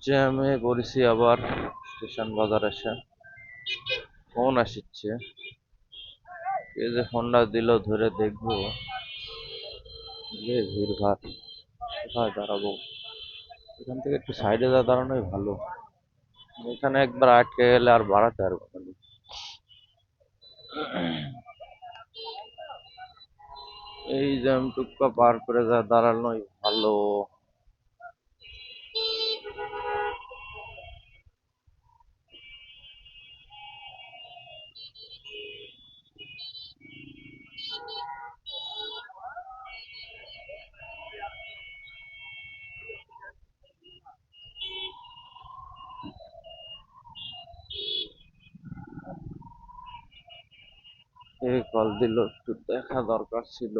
জ্যামে পড়েছি আবার স্টেশন বাজার এসে। ফোন আসছে, কে যে ফোনটা দিল ধরে দেখবো। যে ভিড় ভাড়, কোথায় দাঁড়াবো? এখান থেকে একটু সাইডে যা দাঁড়ানোই ভালো। এখানে একবার আটকে গেলে আর বাড়াতে পারবো না। এই জ্যাম টুকটা পার করে যা দাঁড়ানোই ভালো। এই কল দিল, একটু দেখা দরকার ছিল।